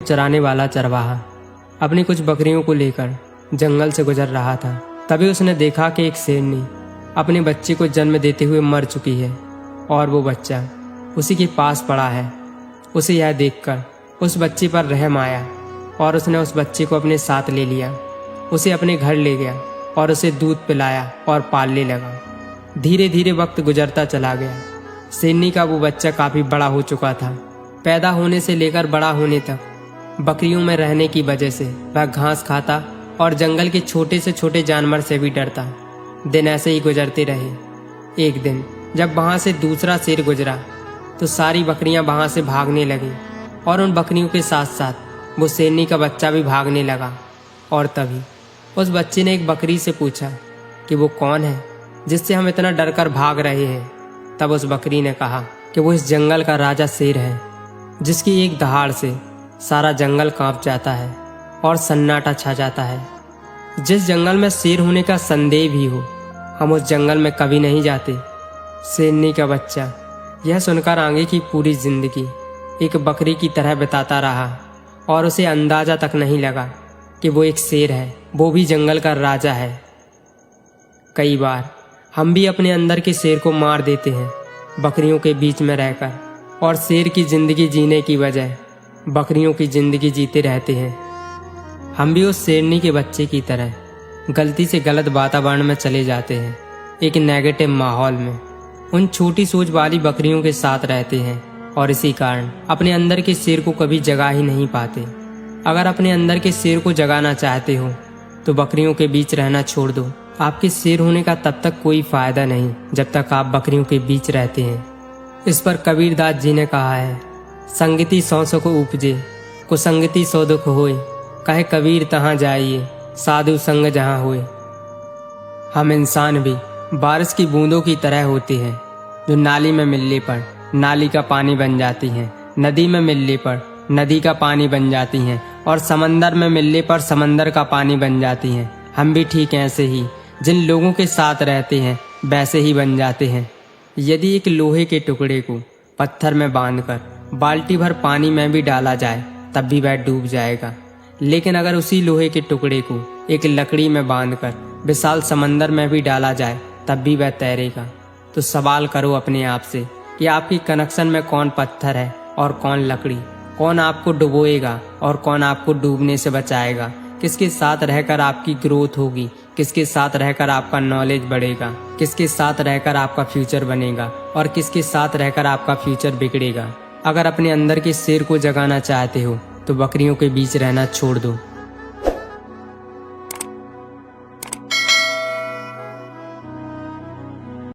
चराने वाला चरवाहा अपनी कुछ बकरियों को लेकर जंगल से गुजर रहा था। तभी उसने देखा कि एक शेरनी अपने बच्चे को जन्म देते हुए मर चुकी है और वो बच्चा उसी के पास पड़ा है। उसे यह देखकर उस बच्चे पर रहम आया और उसने उस बच्चे को अपने साथ ले लिया, उसे अपने घर ले गया और उसे दूध पिलाया और पालने लगा। धीरे धीरे वक्त गुजरता चला गया। शेरनी का वो बच्चा काफ़ी बड़ा हो चुका था। पैदा होने से लेकर बड़ा होने तक बकरियों में रहने की वजह से वह घास खाता और जंगल के छोटे से छोटे जानवर से भी डरता। दिन ऐसे ही गुजरते रहे। एक दिन जब वहाँ से दूसरा शेर गुजरा तो सारी बकरियाँ वहाँ से भागने लगी और उन बकरियों के साथ साथ वो शेरनी का बच्चा भी भागने लगा। और तभी उस बच्चे ने एक बकरी से पूछा कि वो कौन है जिससे हम इतना डर कर भाग रहे हैं। तब उस बकरी ने कहा कि वो इस जंगल का राजा शेर है, जिसकी एक दहाड़ से सारा जंगल कांप जाता है और सन्नाटा छा जाता है। जिस जंगल में शेर होने का संदेह भी हो, हम उस जंगल में कभी नहीं जाते। शेरनी का बच्चा यह सुनकर आगे की पूरी जिंदगी एक बकरी की तरह बिताता रहा और उसे अंदाजा तक नहीं लगा कि वो एक शेर है, वो भी जंगल का राजा है। कई बार हम भी अपने अंदर के शेर को मार देते हैं बकरियों के बीच में रहकर, और शेर की ज़िंदगी जीने की बजाय बकरियों की ज़िंदगी जीते रहते हैं। हम भी उस शेरनी के बच्चे की तरह गलती से गलत वातावरण में चले जाते हैं, एक नेगेटिव माहौल में उन छोटी सोच वाली बकरियों के साथ रहते हैं और इसी कारण अपने अंदर के शेर को कभी जगा ही नहीं पाते। अगर अपने अंदर के शेर को जगाना चाहते हो तो बकरियों के बीच रहना छोड़ दो। आपके शेर होने का तब तक कोई फायदा नहीं जब तक आप बकरियों के बीच रहते हैं। इस पर कबीरदास जी ने कहा है, संगति सौ सुख उपजे, कुसंगति सौ दुख होए, कहे कबीर तहाँ जाइए, साधु संग जहाँ होए। हम इंसान भी बारिश की बूंदों की तरह होते हैं, जो नाली में मिलने पर नाली का पानी बन जाती हैं, नदी में मिलने पर नदी का पानी बन जाती हैं और समंदर में मिलने पर समंदर का पानी बन जाती हैं। हम भी ठीक ऐसे ही जिन लोगों के साथ रहते हैं वैसे ही बन जाते हैं। यदि एक लोहे के टुकड़े को पत्थर में बांधकर बाल्टी भर पानी में भी डाला जाए तब भी वह डूब जाएगा, लेकिन अगर उसी लोहे के टुकड़े को एक लकड़ी में बांधकर विशाल समंदर में भी डाला जाए तब भी वह तैरेगा। तो सवाल करो अपने आप से कि आपकी कनेक्शन में कौन पत्थर है और कौन लकड़ी, कौन आपको डुबोएगा और कौन आपको डूबने से बचाएगा। किसके साथ रहकर आपकी ग्रोथ होगी, किसके साथ रहकर आपका नॉलेज बढ़ेगा, किसके साथ रहकर आपका फ्यूचर बनेगा और किसके साथ रहकर आपका फ्यूचर बिगड़ेगा। अगर अपने अंदर के शेर को जगाना चाहते हो तो बकरियों के बीच रहना छोड़ दो।